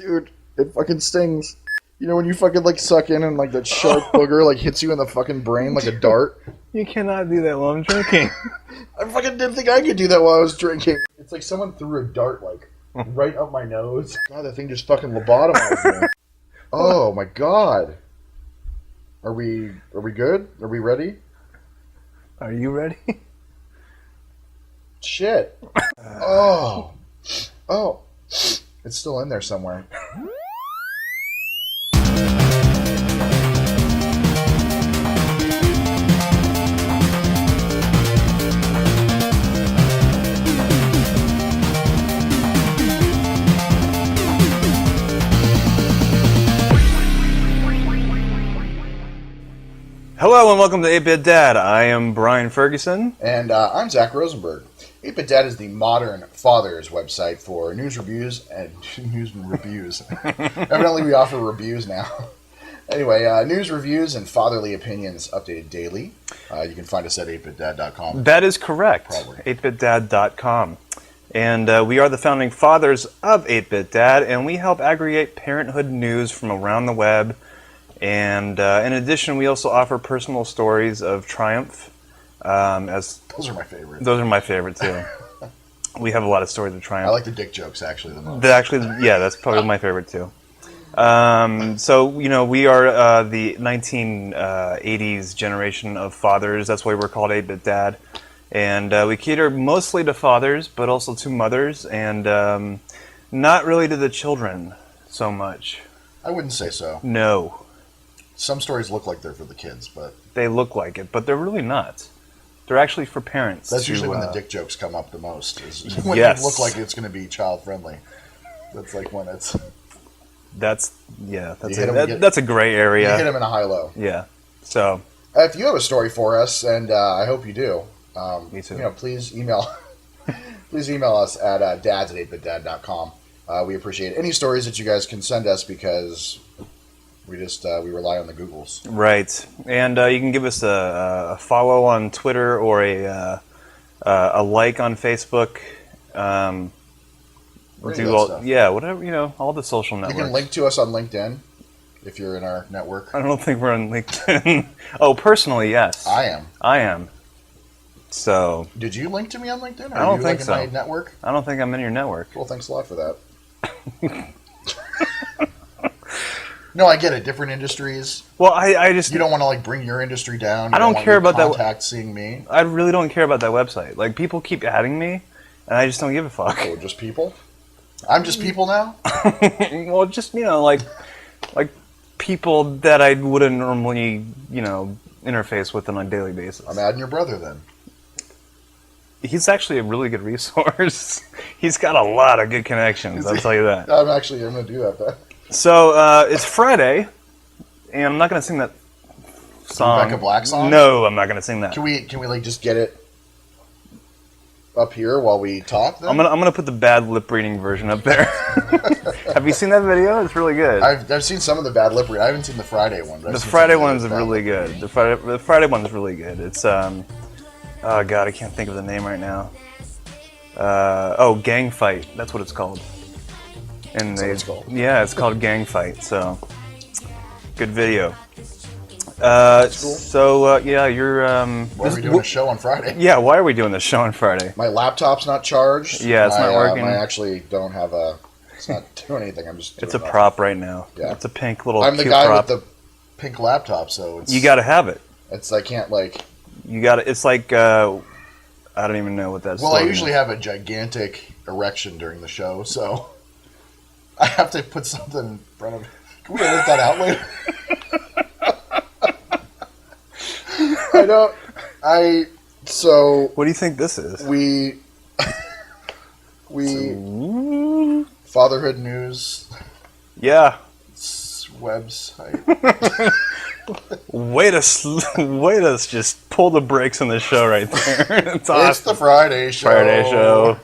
Dude, it fucking stings. You know when you fucking like suck in and like that sharp booger like hits you in the fucking brain like a dart? You cannot do that while I'm drinking. I fucking didn't think I could do that while I was drinking. It's like someone threw a dart like right up my nose. God, that thing just fucking lobotomized me. Oh my god. Are we good? Are we ready? Are you ready? Shit. Oh. Oh. It's still in there somewhere. Hello and welcome to 8-Bit Dad. I am Brian Ferguson. And I'm Zach Rosenberg. 8-Bit Dad is the modern father's website for news reviews and news reviews. Evidently we offer reviews now. Anyway, news reviews and fatherly opinions updated daily. You can find us at 8bitdad.com. That is correct. Probably. 8bitdad.com. And we are the founding fathers of 8-Bit Dad, and we help aggregate parenthood news from around the web. And in addition, we also offer personal stories of triumph. Those are my favorite. Those are my favorite too. We have a lot of stories of triumph. I like the dick jokes actually the most. Yeah, that's probably my favorite too. So you know, we are the 1980s generation of fathers. That's why we're called 8-Bit Dad, and we cater mostly to fathers, but also to mothers, and not really to the children so much. I wouldn't say so. No. Some stories look like they're for the kids, but... They look like it, but they're really not. They're actually for parents. That's usually when the dick jokes come up the most. Is when Yes. they look like it's going to be child-friendly. That's like when it's... That's a gray You area. hit them in a high-low. Yeah. So, If you have a story for us, and I hope you do, me too. you know, please email us at dads@8bitdad.com. We appreciate any stories that you guys can send us because we rely on the Googles. Right, and you can give us a follow on Twitter or a like on Facebook. Whatever, all the social networks. You can link to us on LinkedIn if you're in our network. I don't think we're on LinkedIn. Oh, personally, yes. I am. So. Did you link to me on LinkedIn? I don't think so. In my network? I don't think I'm in your network. Well, thanks a lot for that. No, I get it. Different industries. Well, I just... You don't want to, bring your industry down. I don't care about that. Contact seeing me. I really don't care about that website. Like, people keep adding me, and I just don't give a fuck. Oh, just people? I'm just people now? Well, just, like people that I wouldn't normally, interface with on a daily basis. I'm adding your brother, then. He's actually a really good resource. He's got a lot of good connections, I'll tell you that. I'm going to do that, then. So, it's Friday, and I'm not going to sing that song. Rebecca Black song? No, I'm not going to sing that. Can we just get it up here while we talk, then? I'm gonna put the bad lip reading version up there. Have you seen that video? It's really good. I've seen some of the bad lip reading. I haven't seen the Friday one. The Friday one's really good. The Friday one's really good. It's oh god, I can't think of the name right now. Gang Fight. That's what it's called. And That's what it's called. Yeah, it's called Gang Fight. So good video. Cool. So you're. Why are we doing a show on Friday? Yeah, why are we doing this show on Friday? My laptop's not charged. Yeah, it's not working. I actually don't have a. It's not doing anything. I'm just. It's a prop right now. Yeah. It's a pink little. I'm the cute guy prop. with the pink laptop, so it's. You got to have it. I can't You got to. It's like. I don't even know what that's. Well, I usually have a gigantic erection during the show, so I have to put something in front of. Can we edit that out later? I don't. So. What do you think this is? We fatherhood news. Yeah. Website. Way to just pull the brakes on the show right there. It's awesome. It's the Friday show. Friday show.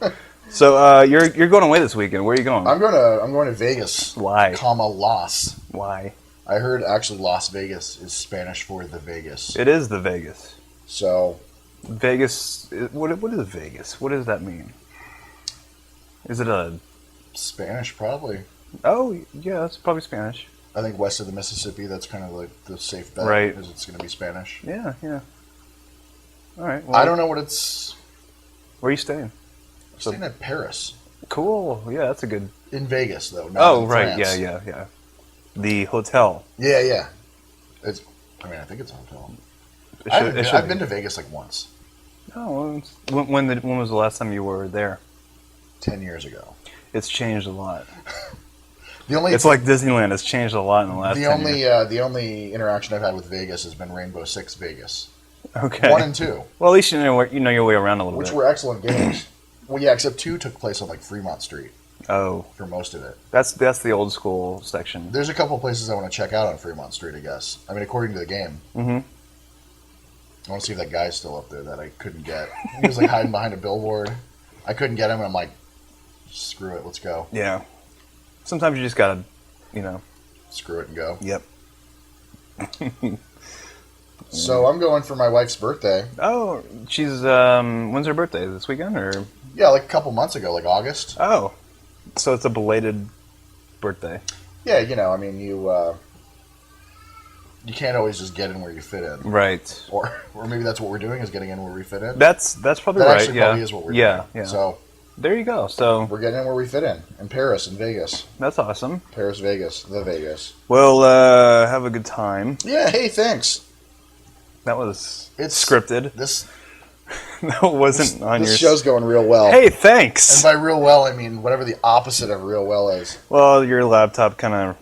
So you're going away this weekend. Where are you going? I'm going to Vegas. Why? Las. Why? I heard actually Las Vegas is Spanish for the Vegas. It is the Vegas. So Vegas. What is Vegas? What does that mean? Is it a Spanish? Probably. Oh, yeah, that's probably Spanish. I think west of the Mississippi, that's kind of like the safe bet. Right. Is it's going to be Spanish. Yeah, yeah. All right. Well, I don't know what it's... Where are you staying? I'm staying at Paris. Cool. Yeah, that's a good... In Vegas, though. Not in right. France. Yeah. The hotel. Yeah. I think it's a hotel. I've been to Vegas like once. Oh, when was the last time you were there? 10 years ago. It's changed a lot. It's like Disneyland. It's changed a lot in the last 10 years. The only interaction I've had with Vegas has been Rainbow Six Vegas. Okay. 1 and 2. Well, at least you know your way around a little bit. Which were excellent games. Well, yeah, except 2 took place on like Fremont Street. Oh. For most of it. That's the old school section. There's a couple places I want to check out on Fremont Street, I guess. I mean, according to the game. Mm-hmm. I want to see if that guy's still up there that I couldn't get. He was like hiding behind a billboard. I couldn't get him, and I'm like, screw it, let's go. Yeah. Sometimes you just gotta, Screw it and go. Yep. So I'm going for my wife's birthday. Oh, she's, when's her birthday? This weekend, or? Yeah, like a couple months ago, like August. Oh. So it's a belated birthday. Yeah, I mean, you can't always just get in where you fit in. Right. Or maybe that's what we're doing, is getting in where we fit in. That's probably that right, actually probably is what we're doing. Yeah. So there you go. So we're getting in where we fit in Paris and Vegas. That's awesome. Paris, Vegas, the Vegas. Well, have a good time. Yeah, hey, thanks. That was scripted. That wasn't on your... This show's going real well. Hey, thanks! And by real well, I mean whatever the opposite of real well is. Well, your laptop kind of...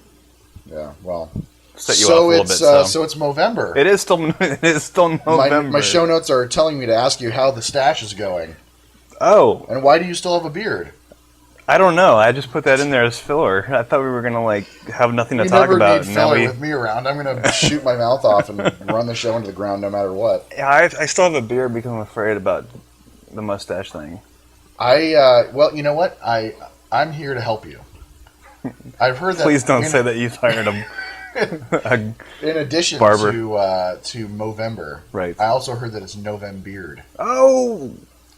Yeah, well... Set you off a little bit. So it's Movember. It is still November. My show notes are telling me to ask you how the stash is going. Oh. And why do you still have a beard? I don't know. I just put that in there as filler. I thought we were going to have nothing to talk about. You never need filler with me around. I'm going to shoot my mouth off and run the show into the ground no matter what. Yeah, I still have a beard because I'm afraid about the mustache thing. Well, you know what? I'm here to help you. I've heard that... Please don't say that you've hired a in addition barber. to Movember, right? I also heard that it's Novembeard. Oh,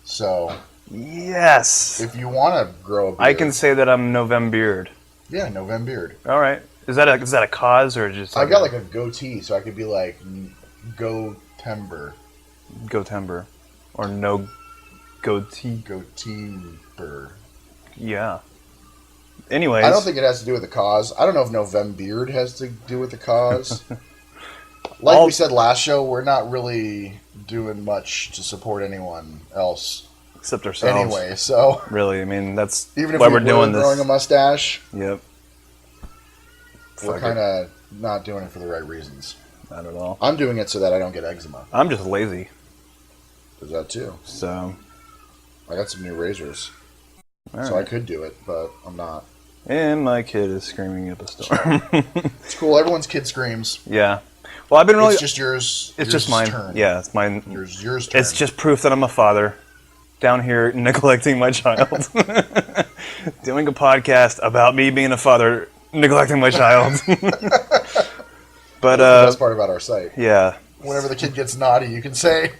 so yes. If you want to grow a beard, I can say that I'm Novembeard. Yeah, Novembeard. All right. Is that a cause or just? I've got like a goatee, so I could be like Go-tember, or no goatee. Goatee-ber. Yeah. Anyways, I don't think it has to do with the cause. I don't know if Novembeard has to do with the cause. Like we said last show, we're not really doing much to support anyone else except ourselves. Anyway, so really, I mean that's even if why we're doing this. Growing a mustache. Yep. We're kind of not doing it for the right reasons. Not at all. I'm doing it so that I don't get eczema. I'm just lazy. There's that too. So I got some new razors. All so right. I could do it, but I'm not. And my kid is screaming up a storm. It's cool. Everyone's kid screams. Yeah. Well, I've been really... It's just yours. It's just mine. Turn. Yeah, it's mine. Yours turn. It's just proof that I'm a father. Down here neglecting my child. Doing a podcast about me being a father, neglecting my child. But that's the best part about our site. Yeah. Whenever the kid gets naughty, you can say,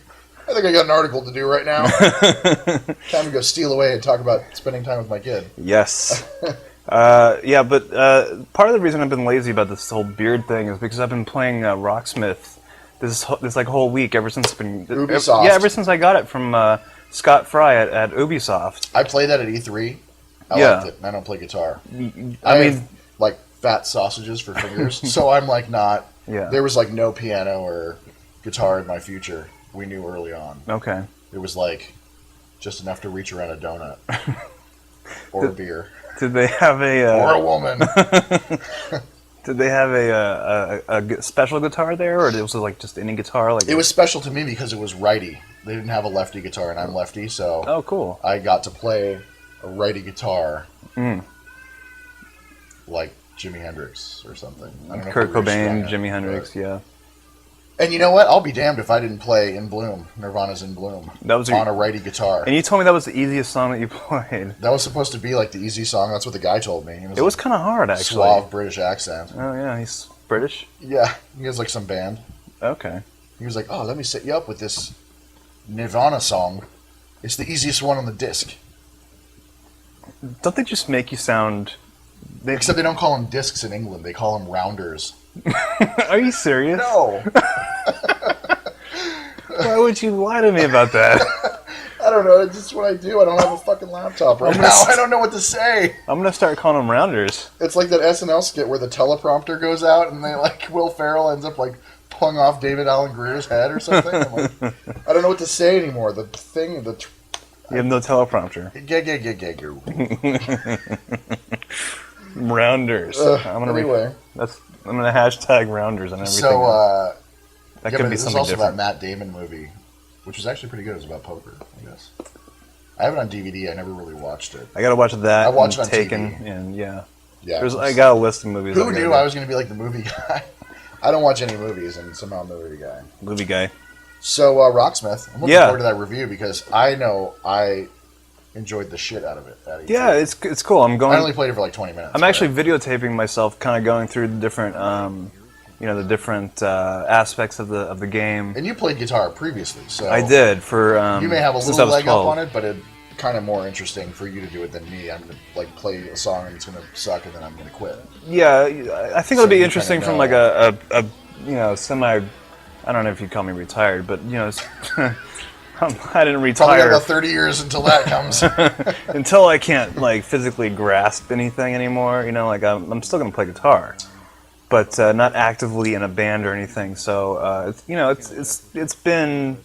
I think I got an article to do right now. Time to go steal away and talk about spending time with my kid. Yes. Yeah, but part of the reason I've been lazy about this whole beard thing is because I've been playing Rocksmith this like whole week ever since it's been Ubisoft. ever since I got it from Scott Fry at Ubisoft. I played that at E3. I liked it. I don't play guitar. I mean, like fat sausages for fingers, so I'm like not. Yeah. There was like no piano or guitar in my future. We knew early on. Okay. It was like just enough to reach around a donut or a beer. Did they have or a woman? Did they have a special guitar there, or it was like just any guitar? Like it was special to me because it was righty. They didn't have a lefty guitar, and I'm lefty, so oh, cool. I got to play a righty guitar, like Jimi Hendrix or something. I don't know Kurt Cobain, Jimi Hendrix, yeah. And you know what? I'll be damned if I didn't play In Bloom, Nirvana's In Bloom, that was on a righty guitar. And you told me that was the easiest song that you played. That was supposed to be like the easy song. That's what the guy told me. It was kind of hard, actually. Suave British accent. Oh, yeah, he's British? Yeah, he has like some band. Okay. He was like, oh, let me set you up with this Nirvana song. It's the easiest one on the disc. Don't they just make you sound Except they don't call them discs in England. They call them rounders. Are you serious? No. Why would you lie to me about that? I don't know. It's just what I do. I don't have a fucking laptop right now. I don't know what to say. I'm going to start calling them rounders. It's like that SNL skit where the teleprompter goes out and they like Will Ferrell ends up like pulling off David Alan Grier's head or something. I'm like, I don't know what to say anymore. The thing, you have no teleprompter. Rounders. I'm gonna hashtag rounders on everything. So that could be something also different. that Matt Damon movie, which was actually pretty good. It was about poker, I guess. I have it on DVD. I never really watched it. I gotta watch that. I watched it on Taken, TV. And yeah. I got a list of movies. Who knew I was going to be like the movie guy? I don't watch any movies, and somehow I'm the movie guy. Movie guy. So Rocksmith, I'm looking forward to that review because I know I enjoyed the shit out of it. Yeah, it's cool. I only played it for like 20 minutes. I'm actually videotaping myself, kind of going through the different, aspects of the game. And you played guitar previously, so I did for. You may have a little leg 12. up on it, but it's kind of more interesting for you to do it than me. I'm gonna like play a song and it's gonna suck, and then I'm gonna quit. Yeah, I think it'll be interesting from like a semi. I don't know if you'd call me retired, but I didn't retire. Probably about 30 years until that comes. Until I can't like physically grasp anything anymore. I'm still gonna play guitar, but not actively in a band or anything. So it's been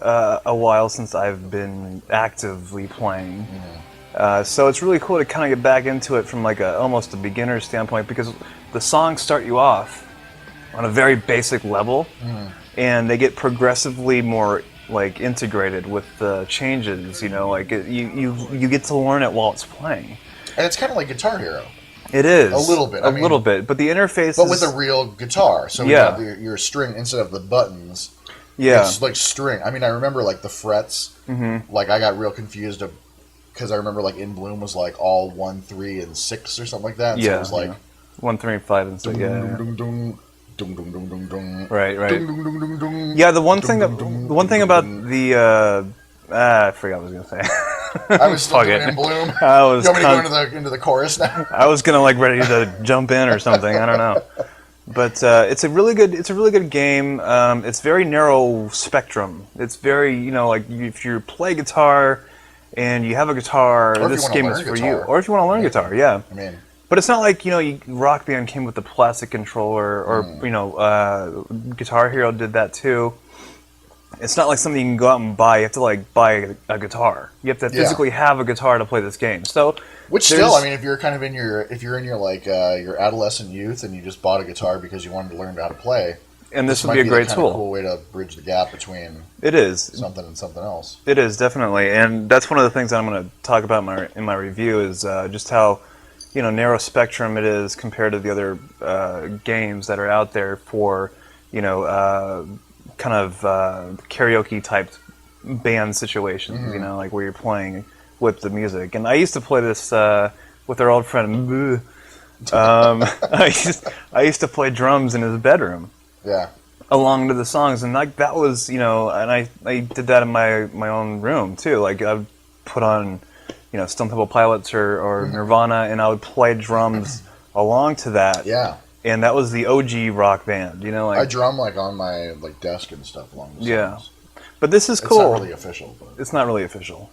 a while since I've been actively playing. So it's really cool to kind of get back into it from like almost a beginner standpoint, because the songs start you off on a very basic level, and they get progressively more like integrated with the changes. You get to learn it while it's playing. And it's kind of like Guitar Hero. It is a little bit, little bit, but the interface, but with a real guitar. So you have your string instead of the buttons. Yeah, it's like string. I mean, I remember like the frets. Like I got real confused because I remember like In Bloom was like all 1, 3, and 6 or something like that. So it was like 1, 3, 5, and 6. Right. Yeah, the one thing about the I forgot what I was gonna say. I was still doing In Bloom. I was. You want me to go into the chorus now? I was gonna like ready to jump in or something. I don't know. But it's a really good game. It's very narrow spectrum. It's very, like if you play guitar and you have a guitar, this game is for you. Or if you want to learn guitar, yeah. I mean, but it's not like Rock Band came with the plastic controller, or Guitar Hero did that too. It's not like something you can go out and buy. You have to like buy a guitar. You have to physically have a guitar to play this game. So. Which still, I mean, if you're kind of in your like your adolescent youth and you just bought a guitar because you wanted to learn how to play, and this would be a great tool. Cool way to bridge the gap between something and something else. It is definitely, and that's one of the things that I'm going to talk about in my review is just how narrow spectrum it is compared to the other games that are out there for kind of karaoke type band situations. Like where you're playing with the music. And I used to play this with our old friend. I used to play drums in his bedroom. Yeah. Along to the songs, and like that was, and I did that in my own room too. Like I would put on, Stone Temple Pilots or Nirvana, and I would play drums along to that. Yeah. And that was the OG Rock Band. I drum like on my like desk and stuff along the songs. Yeah. But this is cool. It's not really official. It's not really official.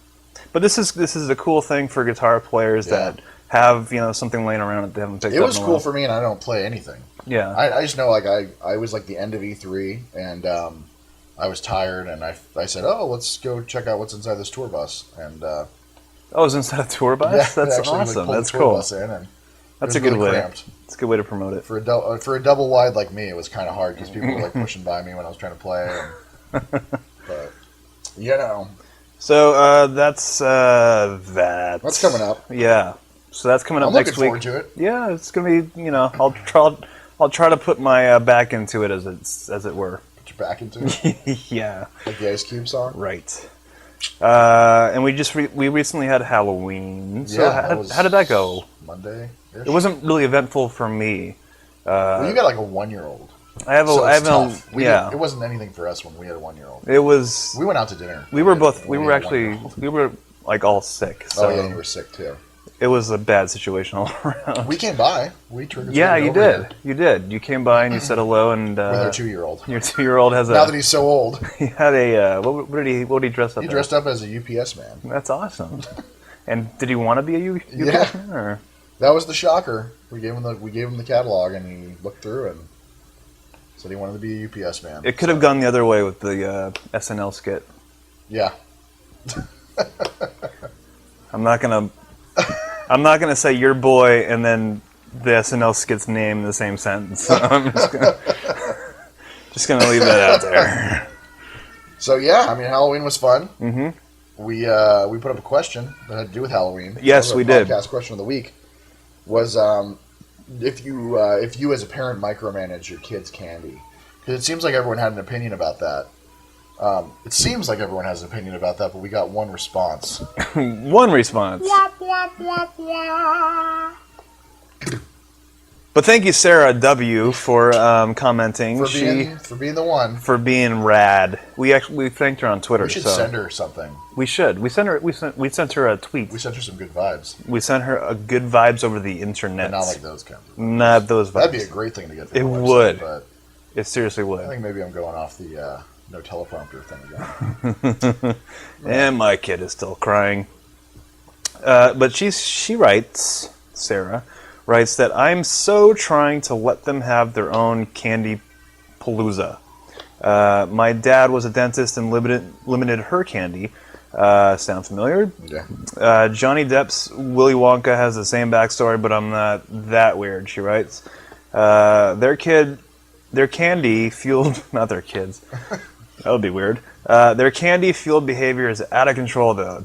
But this is a cool thing for guitar players that have something laying around that they haven't picked up. It was cool for me, and I don't play anything. Yeah, I just know like I was like the end of E3, and I was tired, and I said, let's go check out what's inside this tour bus, and it was inside a tour bus. Yeah, that's actually, awesome. Like, That's the tour cool. Bus in, and that's a good really way. It's a good way to promote it for a double wide like me. It was kind of hard because people were like pushing by me when I was trying to play, but So that's that. That's coming up. Yeah. So that's coming up next week. I'm looking forward to it. Yeah, it's gonna be. I'll try to put my back into it as it were. Put your back into it. Yeah. Like the Ice Cube song. Right. And we recently had Halloween. So how did that go? Monday. It wasn't really eventful for me. Well, you got like a 1-year-old. I have It wasn't anything for us when we had a 1-year-old. It was. We went out to dinner. We were like all sick. So, you were sick too. it was a bad situation all around. We came by. We trick or treated. Yeah, you over did. here You did. You came by and you said hello, and with our 2-year-old. your 2-year-old has Now that he's so old, he had a what did he dress up? he as? dressed up as a UPS man. That's awesome. And did he want to be a UPS Yeah. man? Or? That was the shocker. We gave him the catalog, and he looked through and said he wanted to be a UPS man. It could have gone the other way with the SNL skit. Yeah. I'm not gonna say your boy and then the SNL skit's name in the same sentence. So I'm just gonna leave that out there. So yeah, I mean, Halloween was fun. Mm-hmm. We put up a question that had to do with Halloween. Yes, we did. Podcast question of the week was if you as a parent micromanage your kids' candy, because it seems like everyone had an opinion about that. It seems like everyone has an opinion about that, but we got one response. One response. But thank you, Sarah W, for commenting. For being the one. For being rad. We thanked her on Twitter. We should send her something. We should. We sent her a tweet. We sent her some good vibes. We sent her a good vibes over the internet. But not like those kinds of vibes. Not those vibes. That'd be a great thing to get. It would. But it seriously would. I think maybe I'm going off the no teleprompter thing again. And my kid is still crying. But she writes, Sarah writes that I'm so trying to let them have their own candy palooza. My dad was a dentist and limited her candy. Sound familiar? Yeah. Johnny Depp's Willy Wonka has the same backstory, but I'm not that weird, she writes. Their candy fueled, not their kids. That would be weird. Their candy fueled behavior is out of control, though.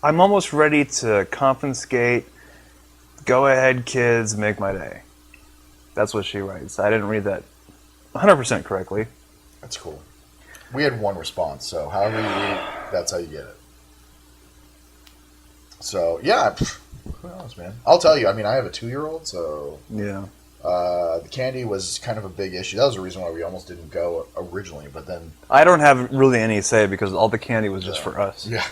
I'm almost ready to confiscate. Go ahead, kids, make my day. That's what she writes. I didn't read that 100% correctly. That's cool. We had one response, so however you read, that's how you get it. So, yeah, who knows, man? I'll tell you, I mean, I have a 2-year-old, so... Yeah. The candy was kind of a big issue. That was the reason why we almost didn't go originally, but then... I don't have really any say because all the candy was just for us. Yeah.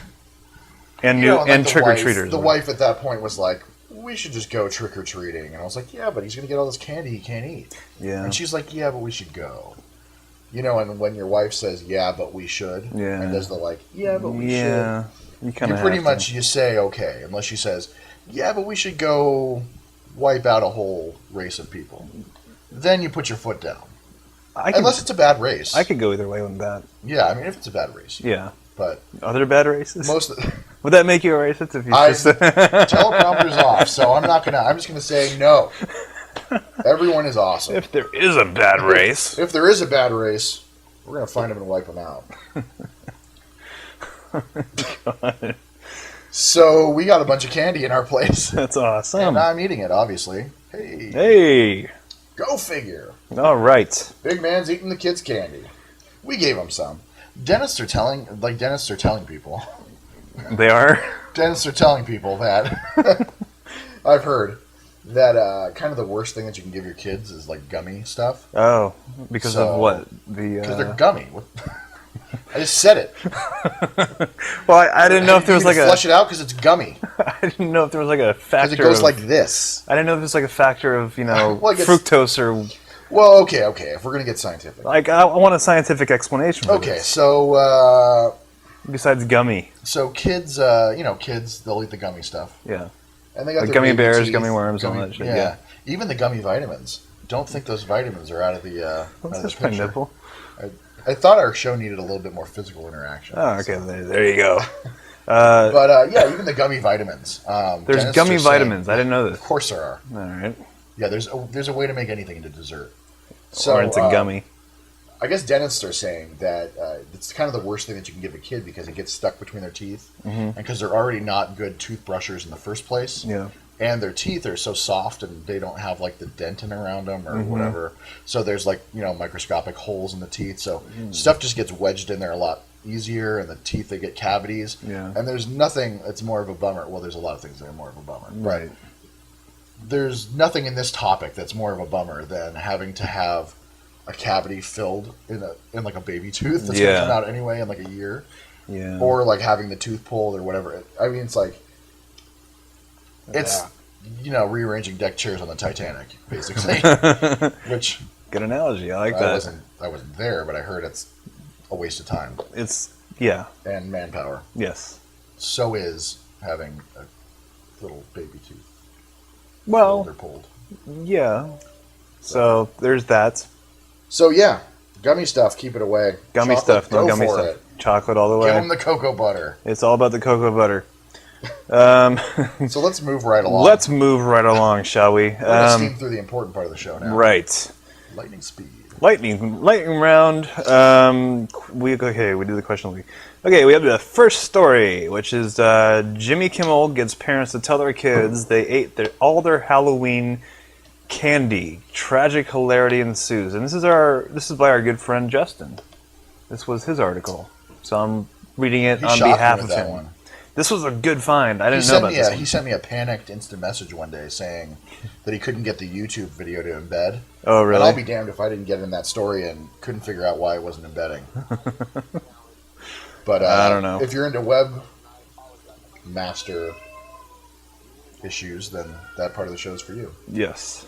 And trick-or-treaters. The wife at that point was like, we should just go trick-or-treating. And I was like, yeah, but he's going to get all this candy he can't eat. Yeah. And she's like, yeah, but we should go. You know, and when your wife says, yeah, but we should, yeah. and does the like, yeah, but we should. You pretty much, you say, okay, unless she says, yeah, but we should go wipe out a whole race of people. Then you put your foot down. Unless it's a bad race. I could go either way with that. Yeah, I mean, if it's a bad race. Yeah. But are there bad races? Would that make you a racist if you teleprompter's off, so I'm just gonna say no. Everyone is awesome. If there is a bad race. If there is a bad race, we're gonna find them and wipe them out. God. So we got a bunch of candy in our place. That's awesome. And I'm eating it, obviously. Hey. Go figure. All right. Big man's eating the kids' candy. We gave him some. Dentists are telling people. They are? Dentists are telling people that I've heard that kind of the worst thing that you can give your kids is like gummy stuff. Oh, because of what? Because they're gummy. I just said it. Well, I didn't know if there was like flush it out because it's gummy. I didn't know if there was like a factor. Because it goes like this. I didn't know if there's like a factor of fructose or. Well, okay. If we're gonna get scientific, like I want a scientific explanation. For this. So besides gummy. So kids, kids they'll eat the gummy stuff. Yeah. And they got like their gummy bears, teeth, gummy worms, all that shit. Yeah. Even the gummy vitamins. Don't think those vitamins are out of the. What's this my nipple? I thought our show needed a little bit more physical interaction. Oh, okay. So. There you go. But even the gummy vitamins. There's gummy vitamins. I didn't know this. Of course there are. All right. Yeah, there's a way to make anything into dessert. Or into gummy. I guess dentists are saying that it's kind of the worst thing that you can give a kid because it gets stuck between their teeth, and because they're already not good toothbrushers in the first place. Yeah. And their teeth are so soft and they don't have like the dentin around them or whatever. So there's like, microscopic holes in the teeth. So stuff just gets wedged in there a lot easier, and the teeth, they get cavities. Yeah. And there's nothing that's more of a bummer. Well, there's a lot of things that are more of a bummer. Right. There's nothing in this topic that's more of a bummer than having to have a cavity filled in like a baby tooth that's going to come out anyway in like a year. Yeah. Or like having the tooth pulled or whatever. I mean, it's like, It's, rearranging deck chairs on the Titanic, basically. Which... Good analogy. I like that. I wasn't there, but I heard it's a waste of time. Yeah. And manpower. Yes. So is having a little baby tooth. Well, they're pulled. Yeah. So there's that. So yeah, gummy stuff, keep it away. Gummy Chocolate, stuff, no gummy stuff. it. Chocolate all the way. Give them the cocoa butter. It's all about the cocoa butter. So let's move right along. Let's move right along, shall we? We're going to steam through the important part of the show now. Right. Lightning speed. Lightning round. We do the question of the week. Okay, we have the first story, which is Jimmy Kimmel gets parents to tell their kids they ate all their Halloween candy. Tragic hilarity ensues, and this is by our good friend Justin. This was his article, so I'm reading it on behalf of him. One. This was a good find. I didn't know about this one. He sent me a panicked instant message one day saying that he couldn't get the YouTube video to embed. Oh, really? And I'll be damned if I didn't get in that story and couldn't figure out why it wasn't embedding. But I don't know. If you're into webmaster issues, then that part of the show is for you. Yes.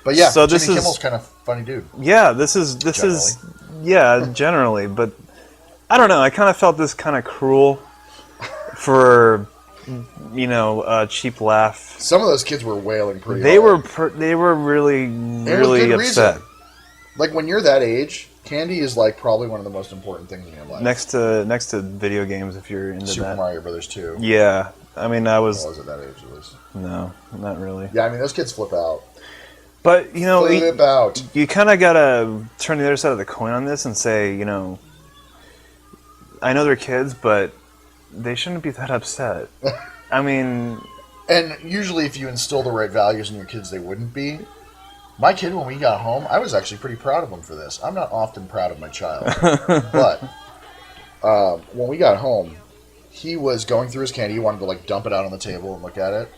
But yeah, so Jimmy Kimmel's kind of funny dude. Yeah, this is generally, but I don't know. I kind of felt this kind of cruel for a cheap laugh. Some of those kids were wailing pretty They hard. They were really upset. Reason. Like when you're that age, candy is like probably one of the most important things in your life. Next to video games, if you're into Super Mario Brothers 2. Yeah, I mean I was at that age at least. No, not really. Yeah, I mean those kids flip out. But flip out. You kind of gotta turn the other side of the coin on this and say, I know they're kids, but they shouldn't be that upset. I mean... And usually if you instill the right values in your kids, they wouldn't be. My kid, when we got home, I was actually pretty proud of him for this. I'm not often proud of my child. But when we got home, he was going through his candy. He wanted to dump it out on the table and look at it.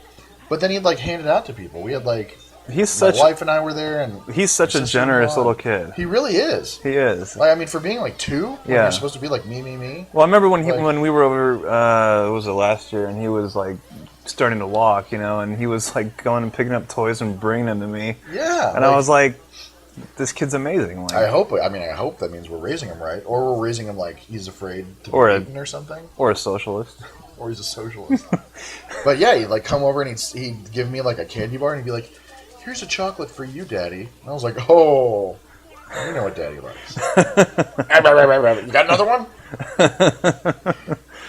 But then he'd hand it out to people. We had my wife and I were there, and he's such a generous little kid. He really is. He is. For being 2, when you're supposed to be me. Well, I remember when we were over, was it last year, and he was starting to walk, and he was going and picking up toys and bringing them to me. Yeah. And I was like, this kid's amazing. I hope that means we're raising him right, or we're raising him he's afraid to be eaten or something. Or a socialist. Or he's a socialist. But yeah, he'd come over and he'd give me a candy bar, and he'd be like, "Here's a chocolate for you, Daddy." And I was like, "Oh, you know what Daddy likes." You got another one?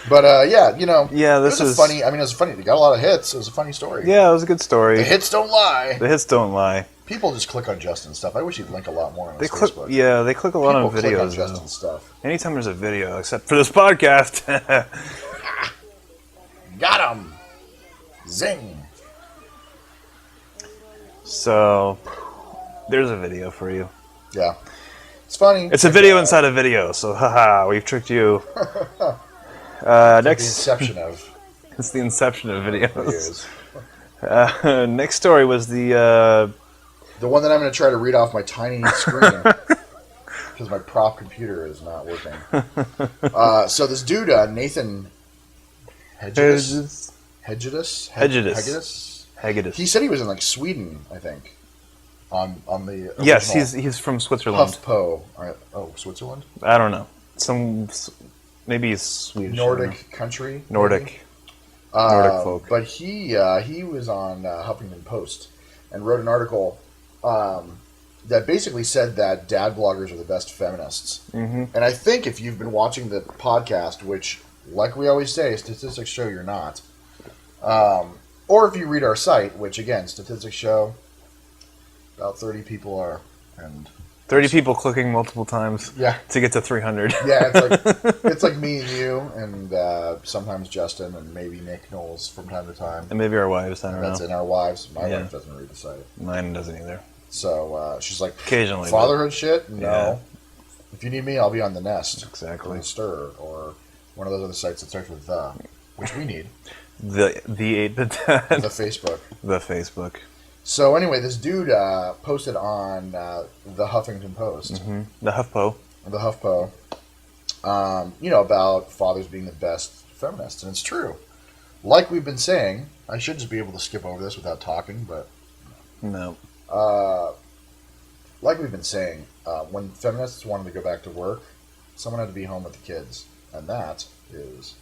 But yeah, this was funny. It was funny. They got a lot of hits. It was a funny story. Yeah, it was a good story. The hits don't lie. The hits don't lie. People just click on Justin's stuff. I wish he'd link a lot more on his Facebook. Yeah, they click a lot on videos. Click on Justin's stuff. Anytime there's a video, except for this podcast. Got him. Zing. So, there's a video for you. Yeah. It's funny. It's a video inside a video, so haha, we've tricked you. Next, it's the inception of videos. Next story was the one that I'm going to try to read off my tiny screen because my prop computer is not working. So this dude, Nathan Hegedus. He said he was in Sweden, I think. On the original. Yes, he's from Switzerland. HuffPo. Switzerland? I don't know. Maybe he's Swedish. Nordic country. Nordic folk. But he was on Huffington Post and wrote an article that basically said that dad bloggers are the best feminists. Mm-hmm. And I think if you've been watching the podcast, which, like we always say, statistics show you're not, or if you read our site, which again, statistics show about 30 people are, and 30 people clicking multiple times to get to 300. Yeah, it's like me and you, and sometimes Justin, and maybe Nick Knowles from time to time. And maybe our wives, I don't know. That's in our wives. My wife doesn't read the site. Mine doesn't either. So she's like, occasionally. Fatherhood shit? No. Yeah. If you need me, I'll be on The Nest. Exactly. Or Stir, or one of those other sites that starts with the, which we need. The 8-bit. The Facebook. The Facebook. So anyway, this dude posted on the Huffington Post. Mm-hmm. The HuffPo. The HuffPo. About fathers being the best feminists. And it's true. Like we've been saying, I should just be able to skip over this without talking, but No. like we've been saying, when feminists wanted to go back to work, someone had to be home with the kids, and that is,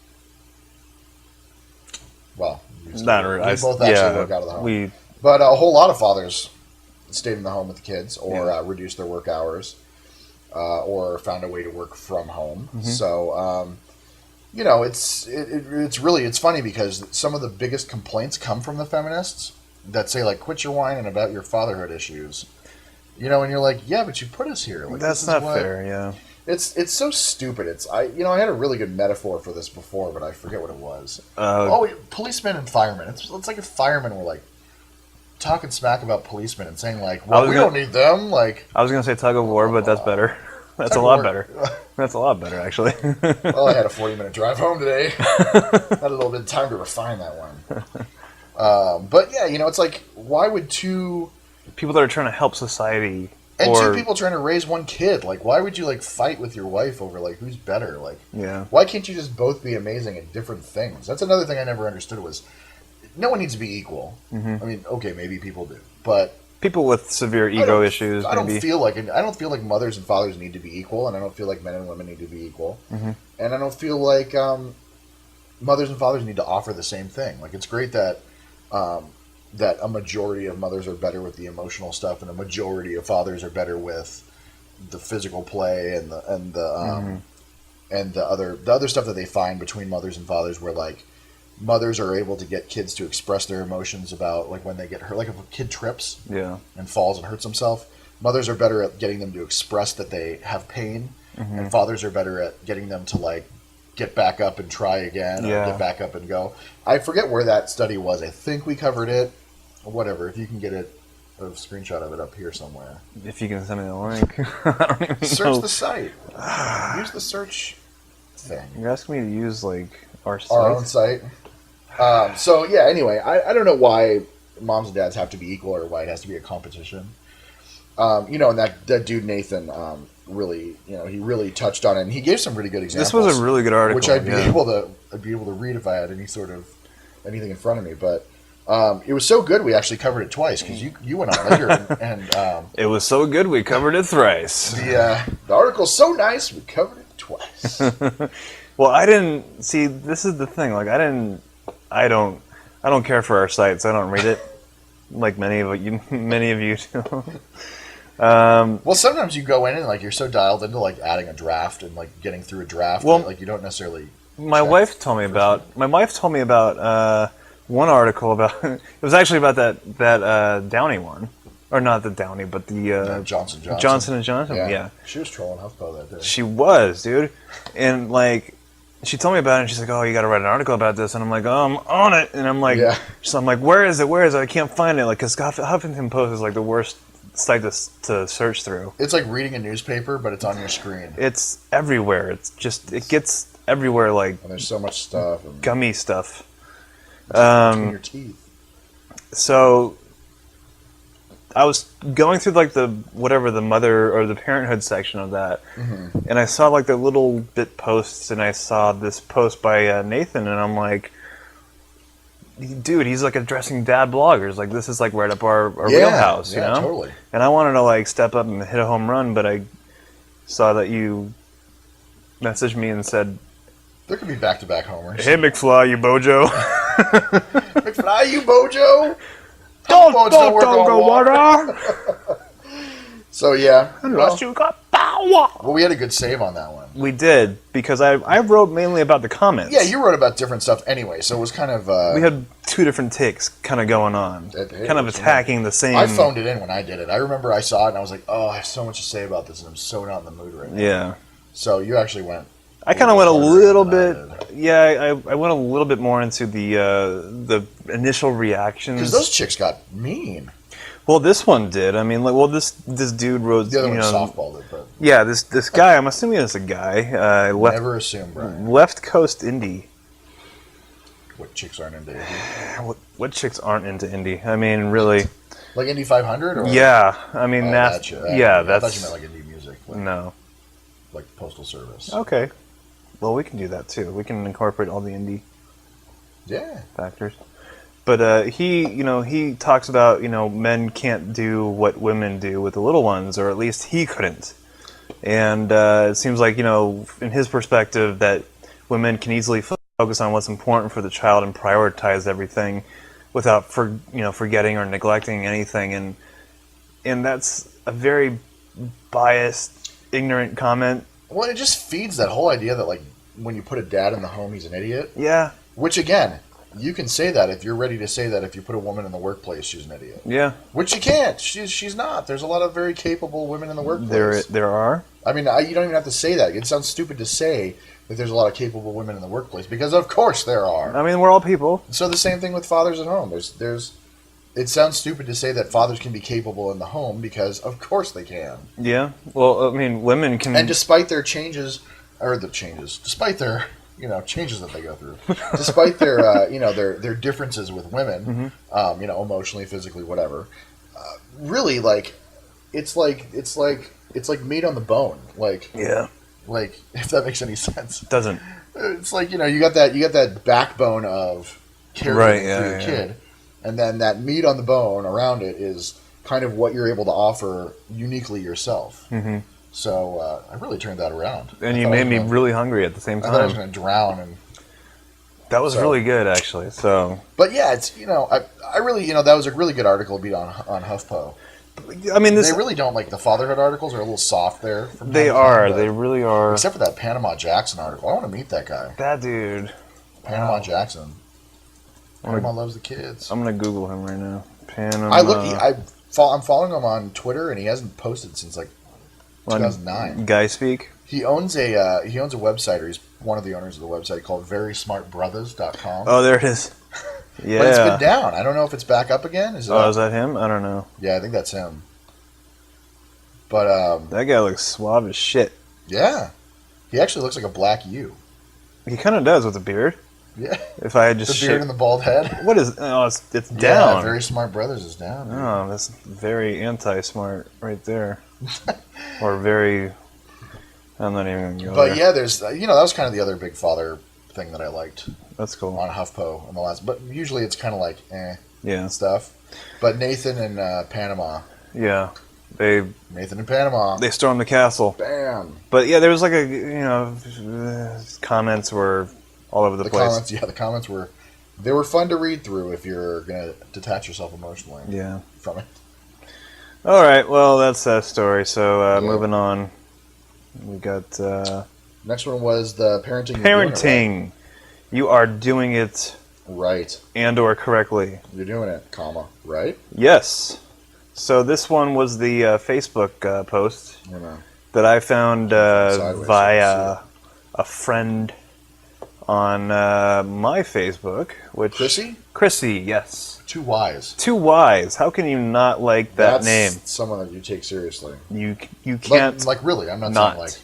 well, we both actually work out of the home. But a whole lot of fathers stayed in the home with the kids, or reduced their work hours, or found a way to work from home. Mm-hmm. So, it's funny because some of the biggest complaints come from the feminists that say, like, quit your whining about your fatherhood issues. And you're like, yeah, but you put us here. Like, that's not fair, yeah. It's so stupid. I had a really good metaphor for this before, but I forget what it was. Policemen and firemen. It's like if firemen were, like, talking smack about policemen and saying, like, well, we don't need them. Like, I was going to say tug of war, but that's better. That's a lot better. That's a lot better, actually. Well, I had a 40-minute drive home today. Had a little bit of time to refine that one. But, yeah, it's like, why would two people that are trying to help society and two people trying to raise one kid, like, why would you, like, fight with your wife over, like, who's better? Like, why can't you just both be amazing at different things? That's another thing I never understood was no one needs to be equal. Mm-hmm. I mean, okay, maybe people do, but people with severe ego issues. I don't feel like mothers and fathers need to be equal, and I don't feel like men and women need to be equal, mm-hmm. and I don't feel like mothers and fathers need to offer the same thing. Like, it's great that that a majority of mothers are better with the emotional stuff, and a majority of fathers are better with the physical play and the other stuff that they find between mothers and fathers, where, like, mothers are able to get kids to express their emotions about, like, when they get hurt. Like, if a kid trips and falls and hurts himself, mothers are better at getting them to express that they have pain, mm-hmm. and fathers are better at getting them to, like, get back up and try again, or get back up and go. I forget where that study was. I think we covered it, or whatever. If you can get a screenshot of it up here somewhere. If you can send me the link. I don't even Search the site. Use the search thing. You're asking me to use, like, our own site? So, yeah, anyway, I don't know why moms and dads have to be equal or why it has to be a competition. And that dude Nathan really, he really touched on it, and he gave some really good examples. This was a really good article, which I'd be able to read if I had anything in front of me. But it was so good we actually covered it twice, because you went on later and it was so good we covered it thrice. The article's so nice we covered it twice. Well, I didn't see. This is the thing. Like, I don't care for our sites. I don't read it like many of you do. Well, sometimes you go in and, like, you're so dialed into, like, adding a draft and, like, getting through a draft that, like, you don't necessarily. My wife told me about one article about. It was actually about that Downey one, or not the Downey, but the Johnson and Johnson. Yeah, she was trolling HuffPo that day. She was, dude, and, like, she told me about it, and she's like, "Oh, you got to write an article about this," and I'm like, "Oh, I'm on it," and I'm like, so I'm like, "Where is it? Where is it? I can't find it." Like, because Huffington Post is, like, the worst site to search through. It's like reading a newspaper, but it's on your screen. It's everywhere. It gets everywhere, like, and there's so much stuff, and gummy stuff between your teeth. So I was going through, like, the mother or the parenthood section of that, mm-hmm. and I saw, like, the little bit posts, and I saw this post by Nathan, and I'm like, dude, he's, like, addressing dad bloggers. Like, this is, like, right up our wheelhouse, you know? Totally. And I wanted to, like, step up and hit a home run, but I saw that you messaged me and said, there could be back-to-back homers. "Hey, McFly, you bojo." McFly, you bojo. Don't go water. So, yeah. Unless you got power. Well, we had a good save on that one. We did, because I wrote mainly about the comments. Yeah, you wrote about different stuff anyway, so it was kind of... we had two different takes kind of going on, kind of attacking the same... I phoned it in when I did it. I remember I saw it, and I was like, oh, I have so much to say about this, and I'm so not in the mood right now. Yeah. So you actually went... I kind of went a little bit... Yeah, I went a little bit more into the initial reactions. Because those chicks got mean. Well, this one did. I mean, like, well, this dude wrote... The other one softballed it, but... Yeah, this guy, I'm assuming it's a guy. Never assume, Brian. Left Coast Indie. What chicks aren't into indie? What chicks aren't into indie? I mean, really... Like Indie 500? Or yeah, I mean, that's... I thought you meant, like, indie music. Like, no. Like Postal Service. Okay. Well, we can do that, too. We can incorporate all the indie factors. But he talks about, men can't do what women do with the little ones, or at least he couldn't. And it seems like, in his perspective, that women can easily focus on what's important for the child and prioritize everything without forgetting or neglecting anything. And that's a very biased, ignorant comment. Well, it just feeds that whole idea that, like, when you put a dad in the home, he's an idiot. Yeah. Which, again, you can say that if you're ready to say that if you put a woman in the workplace, she's an idiot. Yeah. Which you can't. She's not. There's a lot of very capable women in the workplace. There are. I mean, you don't even have to say that. It sounds stupid to say that there's a lot of capable women in the workplace, because of course there are. I mean, we're all people. So the same thing with fathers at home. It sounds stupid to say that fathers can be capable in the home, because of course they can. Yeah. Well, I mean, women can. And despite their changes, despite their changes that they go through, despite their their differences with women, emotionally, physically, whatever, really, like it's like meat on the bone, like if that makes any sense. It doesn't. It's like you got that backbone of caring for your kid, and then that meat on the bone around it is kind of what you're able to offer uniquely yourself. Mm-hmm. So I really turned that around. And you made me really hungry at the same time. I thought I was going to drown. And that was really good, actually. So, but yeah, it's I really that was a really good article to be on HuffPo. I mean, they really don't, like, the fatherhood articles are a little soft there. They are. They really are. Except for that Panama Jackson article. I want to meet that guy. That dude. Panama Jackson. Panama loves the kids. I'm going to Google him right now. Panama. I'm following him on Twitter, and he hasn't posted since, like, 2009. Guy speak? He owns a website, or he's one of the owners of the website, called verysmartbrothers.com. Oh, there it is. Yeah. But it's been down. I don't know if it's back up again. Is that him? I don't know. Yeah, I think that's him. But that guy looks suave as shit. Yeah. He actually looks like a black you. He kind of does with a beard. Yeah. If I had just the beard and the bald head. What is? Oh, it's down. Yeah, Very Smart Brothers is down. Dude. Oh, that's very anti-smart right there. Or very. I'm not even going to go there. But yeah, there's that was kind of the other big father thing that I liked. That's cool. On HuffPo in the last, but usually it's kind of like stuff. But Nathan and Panama. Yeah, Nathan and Panama. They stormed the castle. Bam. But yeah, there was like comments were all over the place. The comments were fun to read through if you're gonna detach yourself emotionally. From it. All right, well that's that story. So moving on, we got next one was the parenting. Parenting. You are doing it right and or correctly. You're doing it, comma, right? Yes. So this one was the Facebook post that I found via a friend on my Facebook, which Chrissy, yes. Too Wise. Too Wise. How can you not like that name? That's someone that you take seriously. You can't. Like really, I'm not saying like.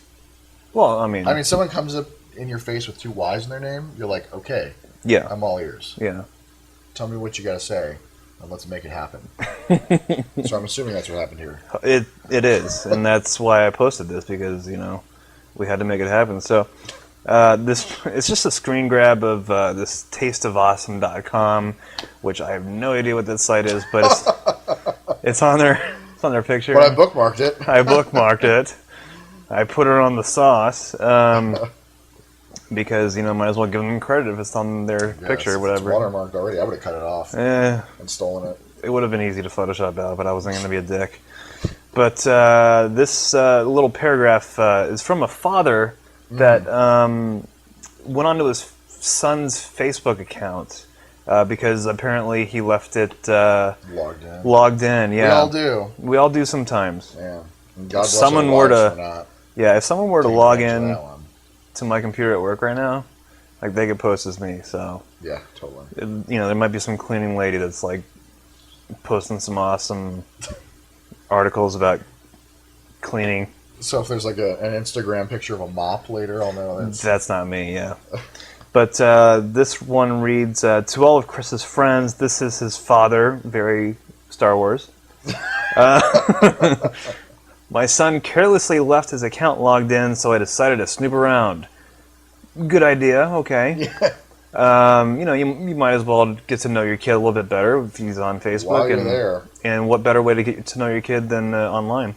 Well, I mean, someone comes up in your face with Too Wise in their name, you're like, okay, yeah, I'm all ears. Yeah, tell me what you got to say, and let's make it happen. So I'm assuming that's what happened here. It is, and that's why I posted this, because we had to make it happen. So it's just a screen grab of this tasteofawesome.com, which I have no idea what that site is, but it's on their picture. But I bookmarked it. I put it on the sauce. Because, might as well give them credit if it's on their picture or whatever. It's watermarked already. I would have cut it off and stolen it. It would have been easy to Photoshop out, but I wasn't going to be a dick. But this little paragraph is from a father that went onto his son's Facebook account because apparently he left it logged in. Yeah, we all do sometimes. Yeah. And God bless someone were to if someone were to log in to my computer at work right now, like, they could post as me. So yeah, totally. There might be some cleaning lady that's like posting some awesome articles about cleaning. So if there's like an Instagram picture of a mop later, I'll know that's not me. Yeah. But this one reads, to all of Chris's friends, this is his father, very Star Wars. My son carelessly left his account logged in, so I decided to snoop around. Good idea, okay. You might as well get to know your kid a little bit better if he's on Facebook. While you're there. And what better way to get to know your kid than online?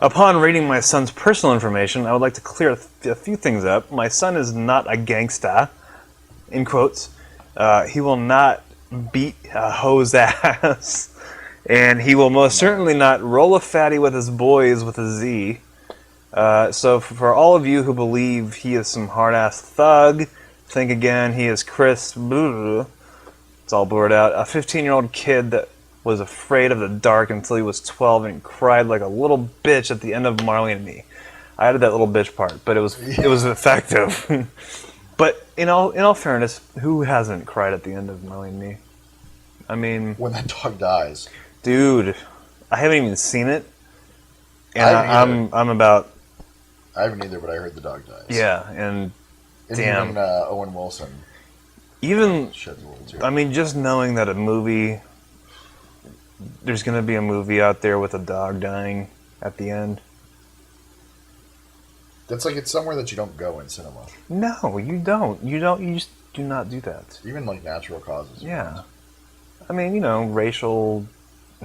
Upon reading my son's personal information, I would like to clear a few things up. My son is not a gangsta, in quotes. He will not beat a hoe's ass. And he will most certainly not roll a fatty with his boys with a Z. So for all of you who believe he is some hard-ass thug, think again, he is Chris, it's all blurred out, a 15-year-old kid that was afraid of the dark until he was 12 and cried like a little bitch at the end of Marley and Me. I added that little bitch part, but it was effective. But in all fairness, who hasn't cried at the end of Marley and Me? I mean, when that dog dies, dude, I haven't even seen it, and I'm about. I haven't either, but I heard the dog dies. Yeah, and damn, even Owen Wilson. Even sheds a little tear. I mean, just knowing that there's going to be a movie out there with a dog dying at the end. That's like it's somewhere that you don't go in cinema. No, you don't. You just do not do that. Even like natural causes. Yeah. I mean, racial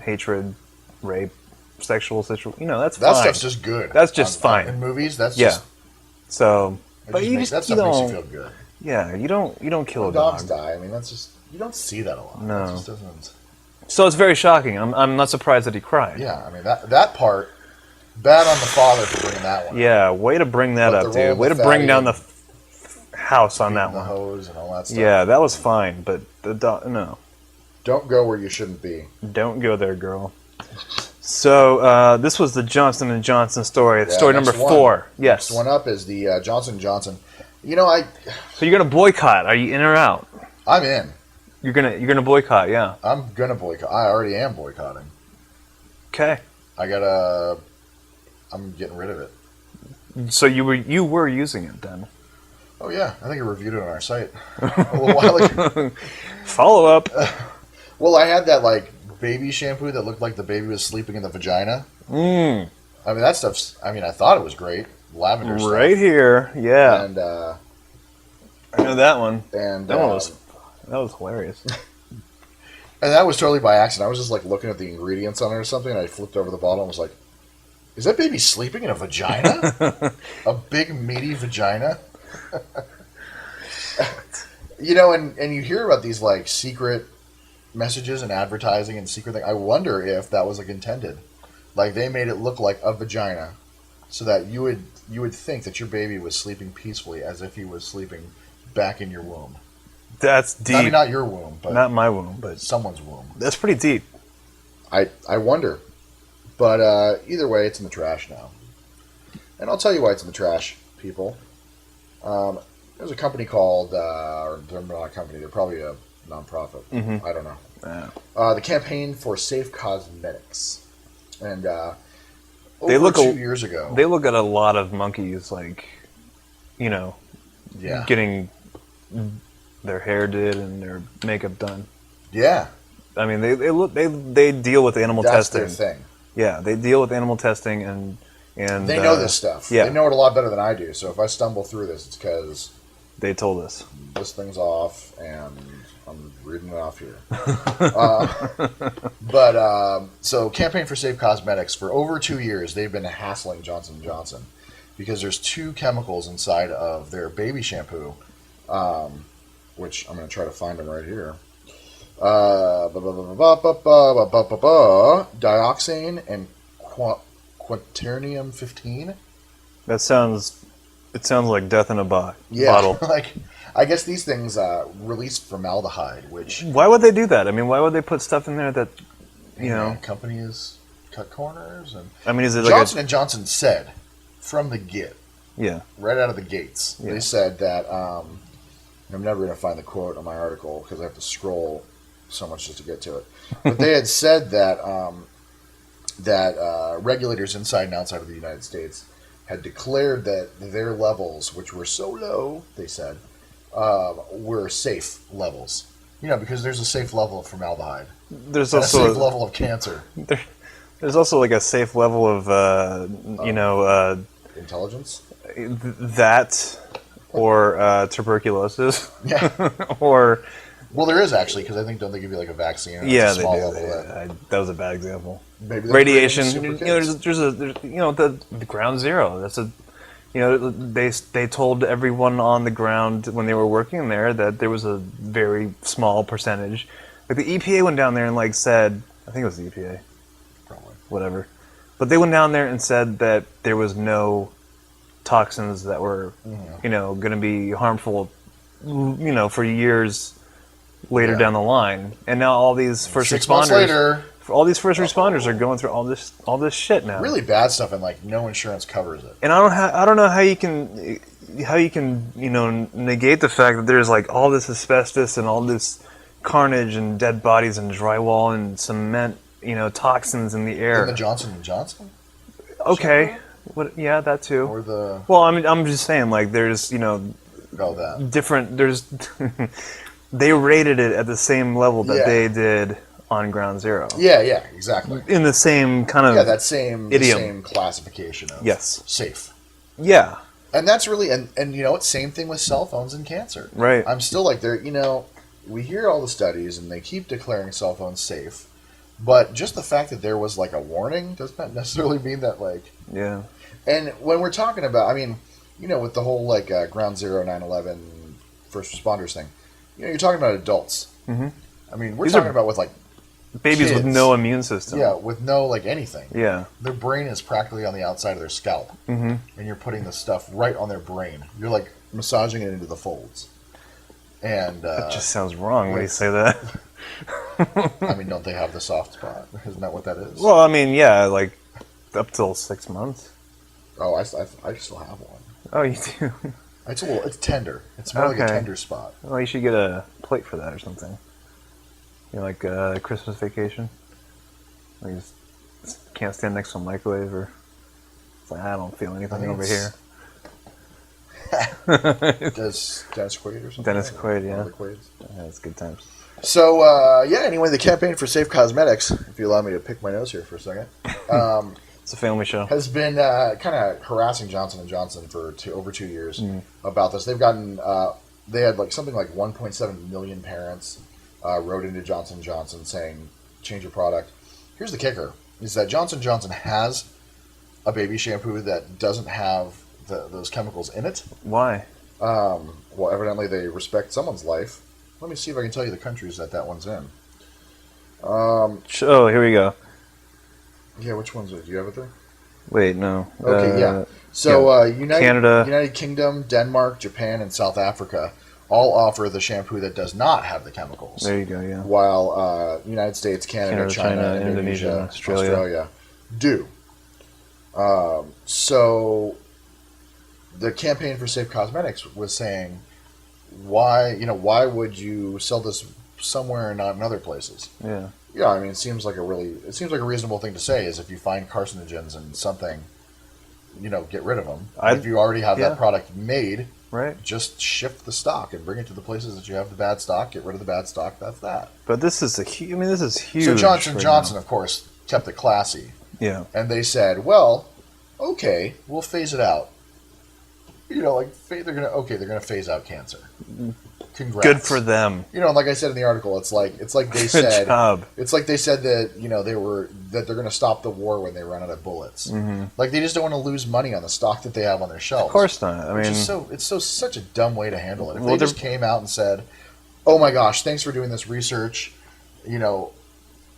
hatred, rape, sexual situation. That's fine. That stuff's just good. That's just fine. In movies, that's just... So, but that stuff makes you feel good. Yeah, you don't kill a dog. Dogs die. I mean, that's just... You don't see that a lot. No. That just doesn't... So it's very shocking. I'm not surprised that he cried. Yeah, I mean, that part... Bad on the father for bringing that one. Yeah, way to bring that up, dude. Way to bring down the house on that one. The hose and all that stuff. Yeah, that was fine, but the dog... No. Don't go where you shouldn't be. Don't go there, girl. So this was the Johnson & Johnson story. Story number 4. Yes. Next one up is the Johnson & Johnson. So you're gonna boycott? Are you in or out? I'm in. You're gonna boycott? Yeah. I'm gonna boycott. I already am boycotting. Okay. I'm getting rid of it. So you were using it then? Oh yeah, I think I reviewed it on our site a little while ago. Follow up. Well, I had that baby shampoo that looked like the baby was sleeping in the vagina. Mm. I mean, that stuff's... I mean, I thought it was great. Lavender stuff. Right here, yeah. And, I know that one. And that was hilarious. And that was totally by accident. I was just, looking at the ingredients on it or something, and I flipped over the bottle and was like, is that baby sleeping in a vagina? A big, meaty vagina? And you hear about these, secret messages and advertising and secret thing. I wonder if that was intended. They made it look like a vagina so that you would think that your baby was sleeping peacefully as if he was sleeping back in your womb. That's deep. I mean, not your womb, but not my womb, but someone's womb. That's pretty deep. I wonder. But either way, it's in the trash now. And I'll tell you why it's in the trash, people. There's a company called, or they're not a company, they're probably a nonprofit. Mm-hmm. I don't know. Yeah. The Campaign for Safe Cosmetics. And over they look 2 years ago. They look at a lot of monkeys, getting their hair did and their makeup done. Yeah. I mean, they deal with animal testing. That's their thing. Yeah, they deal with animal testing and they know this stuff. Yeah. They know it a lot better than I do. So if I stumble through this, it's because they told us. This thing's off, and I'm reading it off here. So Campaign for Safe Cosmetics, for over 2 years, they've been hassling Johnson & Johnson because there's 2 chemicals inside of their baby shampoo, which I'm going to try to find them right here. Dioxane and quaternium 15. It sounds like death in a bottle. I guess these things release formaldehyde, which... Why would they do that? I mean, why would they put stuff in there that, companies cut corners? And I mean, is it Johnson & Johnson said, from the get, yeah, right out of the gates, they said that, I'm never going to find the quote on my article because I have to scroll so much just to get to it. But they had said that regulators inside and outside of the United States had declared that their levels, which were so low, they said, were safe levels. Because there's a safe level of formaldehyde. There's and also a safe level of cancer. There's also a safe level of, intelligence? That, or tuberculosis, Yeah. or Well, there is actually, because I think don't they give you like a vaccine? At yeah, a they small do. level That was a bad example. maybe they're Radiation. creating super You know, kids. there's the ground zero. That's a you know they told everyone on the ground when they were working there that there was a very small percentage. Like the EPA went down there and like said, I think it was the EPA, Probably. whatever, but they went down there and said that there was no toxins that were going to be harmful, for years later Yeah. down the line. And now all these first 6 months responders, later, are going through all this shit now. really bad stuff, and like no insurance covers it. And I don't know how you can negate the fact that there's like all this asbestos and all this carnage and dead bodies and drywall and cement, toxins in the air. In the Johnson and Johnson, Okay. What? Yeah, that too. or the Well, I'm just saying, like, there's, that. different. There's, they rated it at the same level that Yeah. they did on Ground Zero. Yeah, exactly. In the same kind of. Yeah, that same idiom. same classification of Yes. safe. Yeah. And that's really and you know what? Same thing with cell phones and cancer. Right. I'm still like we hear all the studies and they keep declaring cell phones safe, but just the fact that there was like a warning does not necessarily mean that like. Yeah. And when we're talking about, I mean, with the whole like Ground Zero, 9/11, first responders thing, you're talking about adults. Mm-hmm. I mean, we're These talking are about with like babies with kids. no immune system. Yeah, with no like anything. Yeah. Their brain is practically on the outside of their scalp, Mm-hmm. and you're putting the stuff right on their brain. You're like massaging it into the folds. And That just sounds wrong when you say that. I mean, don't they have the soft spot? Isn't that what that is? Well, I mean, yeah, like up till 6 months. Oh, I still have one. Oh, you do. It's tender. It's more like a Okay. tender spot. Well, you should get a plate for that or something. Like a Christmas vacation. Like you just can't stand next to a microwave, or it's like, I don't feel anything over here. Does Dennis Quaid or something? Dennis Quaid, yeah. One of the Quaids. Yeah, it's good times. So, anyway, the campaign for safe cosmetics, if you allow me to pick my nose here for a second, It's a family show. has been kind of harassing Johnson & Johnson for over 2 years about this. They've gotten, they had like something like 1.7 million parents wrote into Johnson & Johnson saying, change your product. Here's the kicker, is that Johnson & Johnson has a baby shampoo that doesn't have those chemicals in it. Why? Well, evidently they respect someone's life. Let me see if I can tell you the countries that one's in. Oh, here we go. Yeah, which ones? Do you have it there? Wait, no. Okay, yeah. So Canada, United Kingdom, Denmark, Japan, and South Africa all offer the shampoo that does not have the chemicals. There you go, yeah. While United States, Canada, China, Indonesia, Australia do. So the campaign for safe cosmetics was saying, why would you sell this somewhere and not in other places? Yeah. Yeah, I mean, it seems like a reasonable thing to say is if you find carcinogens in something, get rid of them. If you already have that product made, right, just shift the stock and bring it to the places that you have the bad stock. Get rid of the bad stock. That's that. But this is this is huge. So Johnson & Johnson, of course, kept it classy. Yeah. And they said, well, okay, we'll phase it out. They're gonna phase out cancer. Congrats. Good for them. Like I said in the article, it's like they Good said. job. It's like they said that they're going to stop the war when they run out of bullets. Mm-hmm. Like they just don't want to lose money on the stock that they have on their shelves. Of course not. I mean, it's such a dumb way to handle it. If they just came out and said, "Oh my gosh, thanks for doing this research,"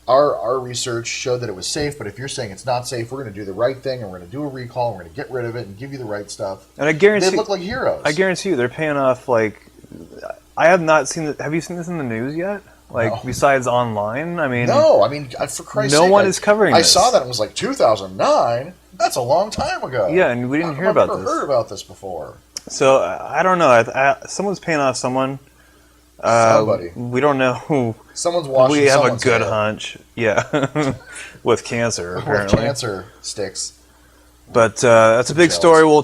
Our research showed that it was safe, but if you're saying it's not safe, we're going to do the right thing, and we're going to do a recall, and we're going to get rid of it, and give you the right stuff. And I guarantee they look like heroes. I guarantee you, they're paying off. Like, I have not seen it. Have you seen this in the news yet? Like, No. Besides online, I mean, no. I mean, for Christ's sake, no one is covering I this. saw that it was like 2009. That's a long time ago. Yeah, and we didn't hear about I've this. never heard about this before. So I don't know. Someone's paying off someone. Somebody. We don't know who. Someone's watching. We have a someone's good head hunch. Yeah, with cancer apparently. with cancer sticks. But that's a big story. We'll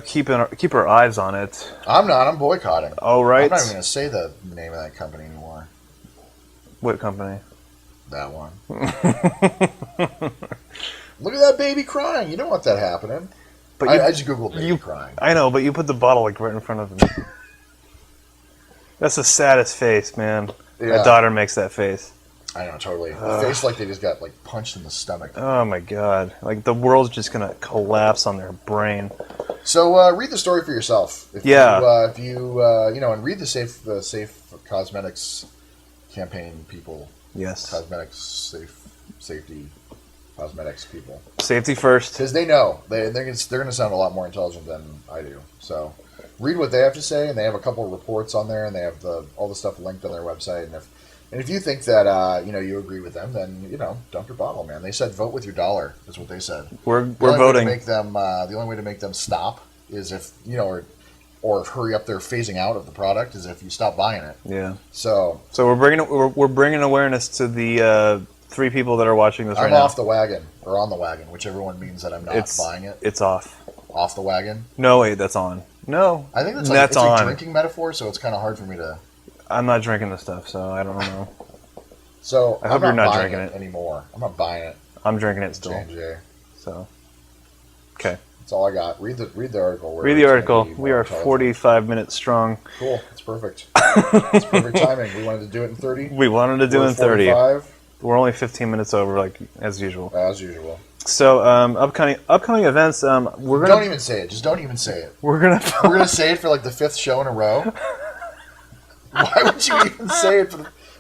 keep our eyes on it. I'm not. I'm boycotting. Oh, right. I'm not even going to say the name of that company anymore. What company? That one. Look at that baby crying. You don't want that happening. But I just googled baby crying. I know, but you put the bottle like right in front of him. That's the saddest face, man. Yeah. My daughter makes that face. I know, totally. The face like they just got like punched in the stomach. Oh my god! Like the world's just gonna collapse on their brain. So read the story for yourself. If you and read the safe cosmetics campaign people. Yes. Cosmetics safety cosmetics people. Safety first. Because they know they're going to sound a lot more intelligent than I do. So read what they have to say, and they have a couple of reports on there, and they have all the stuff linked on their website. And if you think that you agree with them, then dump your bottle, man. They said vote with your dollar. That's what they said. We're voting. The only way to make them stop is if or hurry up their phasing out of the product is if you stop buying it. Yeah. So we're bringing awareness to the 3 people that are watching this right now. I'm off the wagon or on the wagon, whichever one means that I'm not buying it. It's off. Off the wagon. No, wait, that's on. No, I think it's on. a drinking metaphor, so it's kind of hard for me to. I'm not drinking this stuff, so I don't know. So I hope you're not drinking it anymore. I'm not buying it. I'm drinking it still. J&J. So, okay. That's all I got. Read the article. Read the article. We are 45 minutes strong. Cool. It's perfect. It's perfect timing. We wanted to do it in 30. We wanted to do it in 30. 45. We're only 15 minutes over, like as usual. As usual. So, upcoming events. We're gonna. Don't even say it. Just don't even say it. We're gonna say it for like the 5th show in a row. Why would you even say it?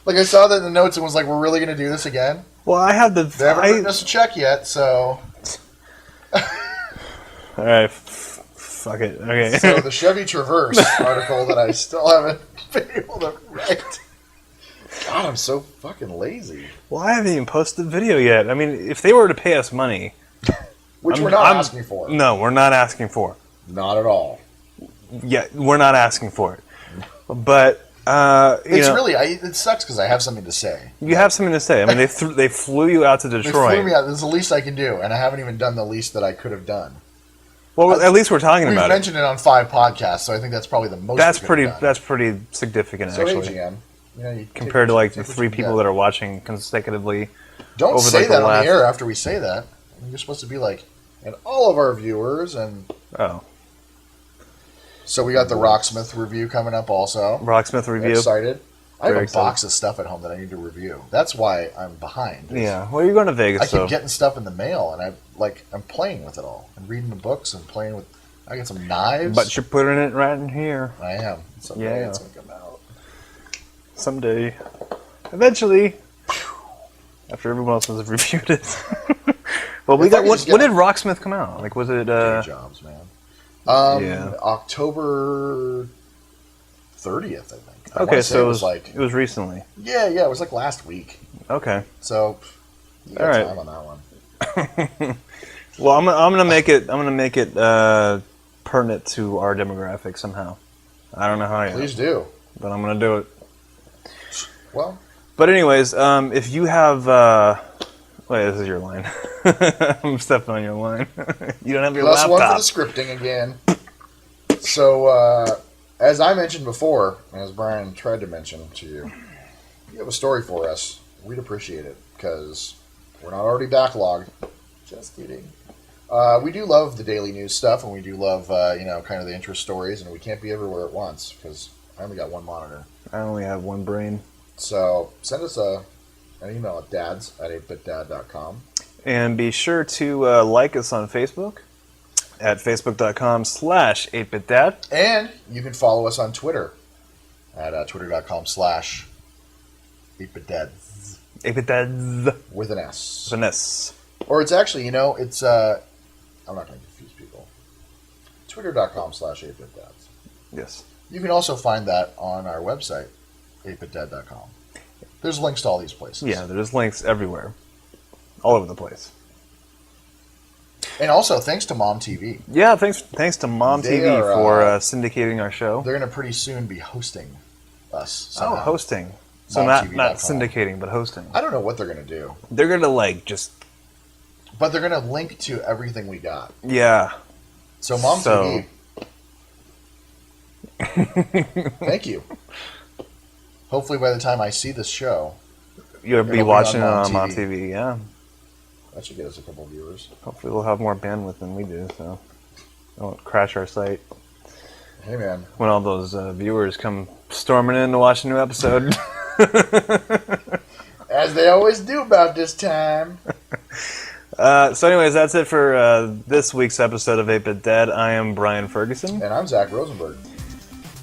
Like I saw that in the notes and was like, "We're really gonna do this again?" Well, I have the. They haven't written us a check yet, so. All right, fuck it. Okay. So the Chevy Traverse article that I still haven't been able to write. God, I'm so fucking lazy. Well, I haven't even posted the video yet. I mean, if they were to pay us money, which we're not asking for. No, we're not asking for. Not at all. Yeah, we're not asking for it. But it sucks because I have something to say. You have something to say. I mean, they flew you out to Detroit. They flew me out. This is the least I can do, and I haven't even done the least that I could have done. Well, at least we're talking about it. We've mentioned it on 5 podcasts, so I think that's probably the most. That's pretty significant, actually. So, AGM, compared to like the 3 people that are watching consecutively. Don't say that on the air after we say that. You're supposed to be like, and all of our viewers and. Oh. So we got the Rocksmith review coming up also. Rocksmith review. Excited. I have a box of stuff at home that I need to review. That's why I'm behind. Yeah. Well, you're going to Vegas. I keep getting stuff in the mail, and I'm playing with it all and reading the books and playing with. I got some knives. But you're putting it right in here. I am. Someday it's going to come out. Someday. Eventually. After everyone else has reviewed it. Well, we got. When did Rocksmith come out? Like, was it? Day jobs, man. October 30th, I think. Okay, so it was recently. Yeah, it was like last week. Okay. So you got time on that one. Well, I'm gonna make it. I'm gonna make it pertinent to our demographic somehow. I don't know how yet. Please do. But I'm gonna do it. Well. But anyways, if you have, wait, this is your line. I'm stepping on your line. You don't have your laptop. Plus one for the scripting again. So, as I mentioned before, and as Brian tried to mention to you, if you have a story for us, we'd appreciate it because we're not already backlogged. Just kidding. We do love the daily news stuff, and we do love, kind of the interest stories, and we can't be everywhere at once because I only got one monitor. I only have one brain. So send us an email at dads@8bitdad.com. And be sure to like us on Facebook at facebook.com/8bitdad. And you can follow us on Twitter at twitter.com/8bitdads. 8bitdads. With an S. With an S. Or it's actually, it's, I'm not going to confuse people. Twitter.com/8bitdads. Yes. You can also find that on our website, 8bitdad.com. There's links to all these places. Yeah, there's links everywhere. All over the place. And also, thanks to Mom TV. Yeah, thanks to Mom TV for syndicating our show. They're going to pretty soon be hosting us somehow. Oh, hosting. So not syndicating, but hosting. I don't know what they're going to do. They're going to, just... But they're going to link to everything we got. Yeah. So Mom TV... Thank you. Hopefully by the time I see this show... You'll be watching it on Mom TV, yeah. That should get us a couple viewers. Hopefully we'll have more bandwidth than we do, so... Don't crash our site. Hey, man. When all those viewers come storming in to watch a new episode. As they always do about this time. So anyways, that's it for this week's episode of 8-Bit Dad. I am Brian Ferguson. And I'm Zach Rosenberg.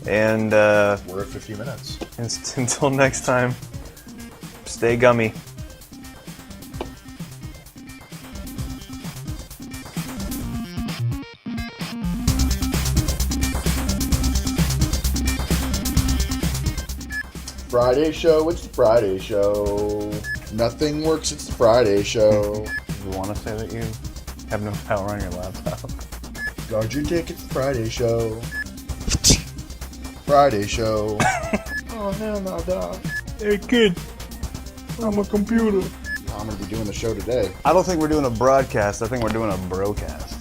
And we're at 50 minutes. Until next time, stay gummy. Friday show, it's the Friday show. Nothing works, it's the Friday show. You want to say that you have no power on your laptop? Guard your ticket, it's the Friday show. Friday show. Oh, hell no, dog. Hey, kid. I'm a computer. I'm going to be doing the show today. I don't think we're doing a broadcast. I think we're doing a broadcast.